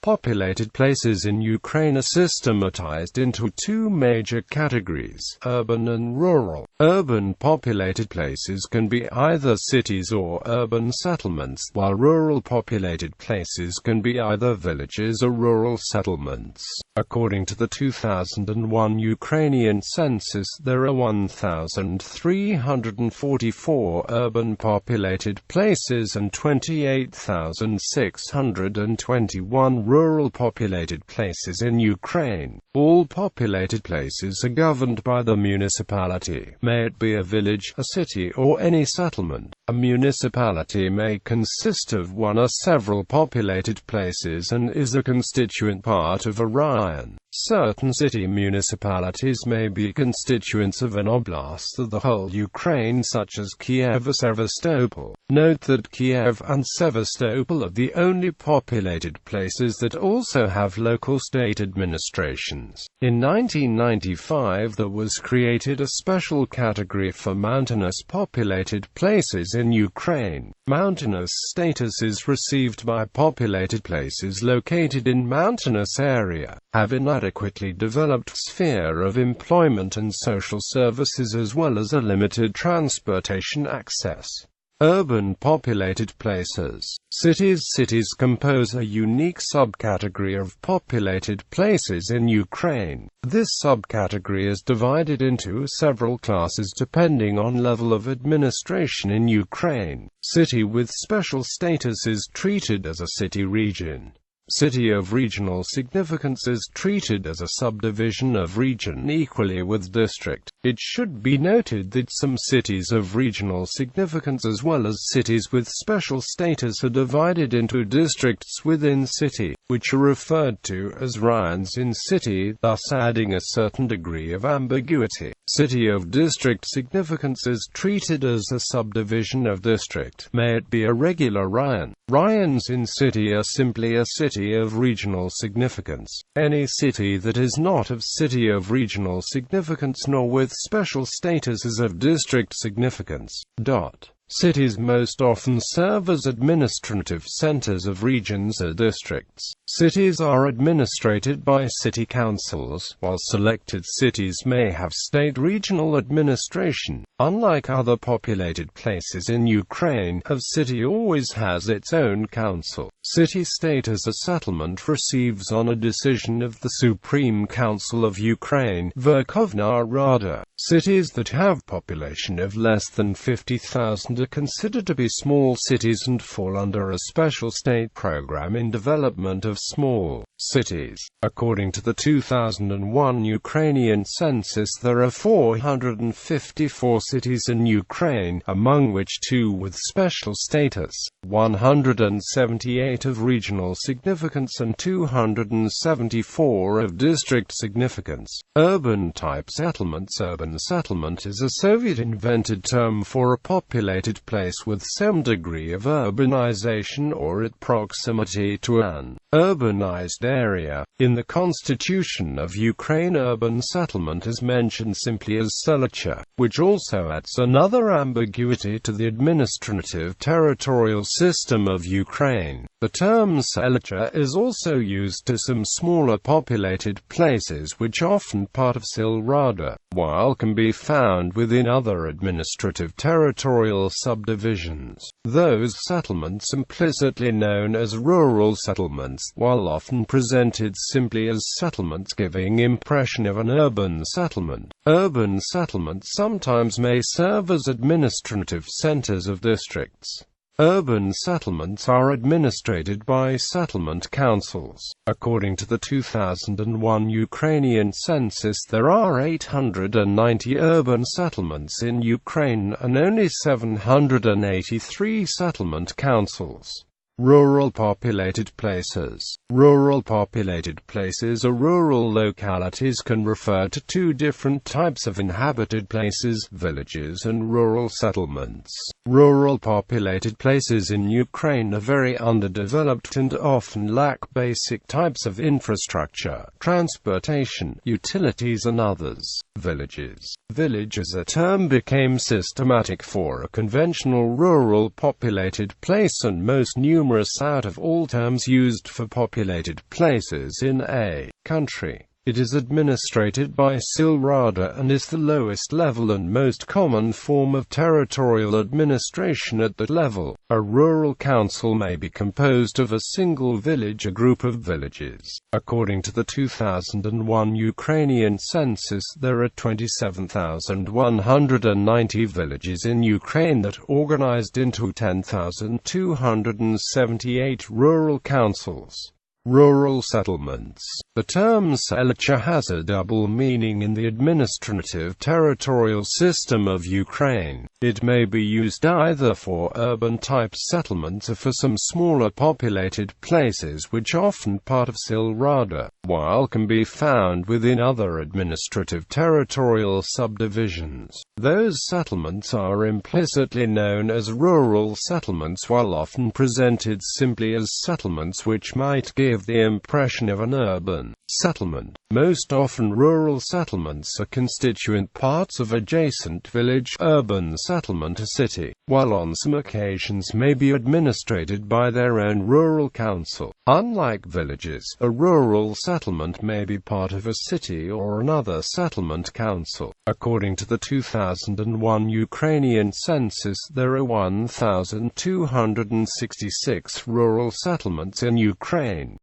Populated places in Ukraine are systematized into two major categories: urban and rural. Urban populated places can be either cities or urban settlements, while rural populated places can be either villages or rural settlements. According to the 2001 Ukrainian Census, there are 1,344 urban populated places and 28,621 rural populated places in Ukraine. All populated places are governed by the municipality, may it be a village, a city, or any settlement. A municipality may consist of one or several populated places and is a constituent part of a raion. Certain city municipalities may be constituents of an oblast of the whole Ukraine, such as Kiev or Sevastopol. Note that Kiev and Sevastopol are the only populated places that also have local state administrations. In 1995 there was created a special category for mountainous populated places in Ukraine. Mountainous status is received by populated places located in mountainous area, have an adequately developed sphere of employment and social services as well as a limited transportation access. Urban populated places. Cities compose a unique subcategory of populated places in Ukraine. This subcategory is divided into several classes depending on level of administration in Ukraine. City with special status is treated as a city region. City of regional significance is treated as a subdivision of region equally with district. It should be noted that some cities of regional significance as well as cities with special status are divided into districts within city, which are referred to as raions in city, thus adding a certain degree of ambiguity. City of district significance is treated as a subdivision of district, may it be a regular raion. Raions in city are simply a city of regional significance. Any city that is not of city of regional significance nor with special status is of district significance. Cities most often serve as administrative centers of regions or districts. Cities are administrated by city councils, while selected cities may have state regional administration. Unlike other populated places in Ukraine, a city always has its own council. City state as a settlement receives on a decision of the Supreme Council of Ukraine, Verkhovna Rada. Cities that have population of less than 50,000 are considered to be small cities and fall under a special state program in development of small cities. According to the 2001 Ukrainian Census, there are 454 cities in Ukraine, among which 2 with special status, 178 of regional significance and 274 of district significance. Urban-type settlements. Urban settlement is a Soviet-invented term for a populated place with some degree of urbanization or at proximity to an urbanized area. In the Constitution of Ukraine, urban settlement is mentioned simply as selicha, which also adds another ambiguity to the administrative territorial system of Ukraine. The term selicha is also used to some smaller populated places which are often part of Silrada, while can be found within other administrative territorial subdivisions. Those settlements implicitly known as rural settlements, while often presented simply as settlements giving impression of an urban settlement. Urban settlements sometimes may serve as administrative centers of districts. Urban settlements are administrated by settlement councils. According to the 2001 Ukrainian Census, there are 890 urban settlements in Ukraine and only 783 settlement councils. Rural populated places. Rural populated places or rural localities can refer to two different types of inhabited places, villages and rural settlements. Rural populated places in Ukraine are very underdeveloped and often lack basic types of infrastructure, transportation, utilities and others. Villages. Village as a term became systematic for a conventional rural populated place, and most numerous numerous out of all terms used for populated places in a country. It is administrated by Silrada and is the lowest level and most common form of territorial administration at that level. A rural council may be composed of a single village or group of villages. According to the 2001 Ukrainian Census, there are 27,190 villages in Ukraine that organized into 10,278 rural councils. Rural settlements. The term selicha has a double meaning in the administrative territorial system of Ukraine. It may be used either for urban-type settlements or for some smaller populated places which are often part of Silrada, while can be found within other administrative territorial subdivisions. Those settlements are implicitly known as rural settlements while often presented simply as settlements which might give the impression of an urban settlement. Most often rural settlements are constituent parts of adjacent village, urban settlement or city, while on some occasions may be administrated by their own rural council. Unlike villages, a rural settlement may be part of a city or another settlement council. According to the 2001 Ukrainian Census, there are 1,266 rural settlements in Ukraine.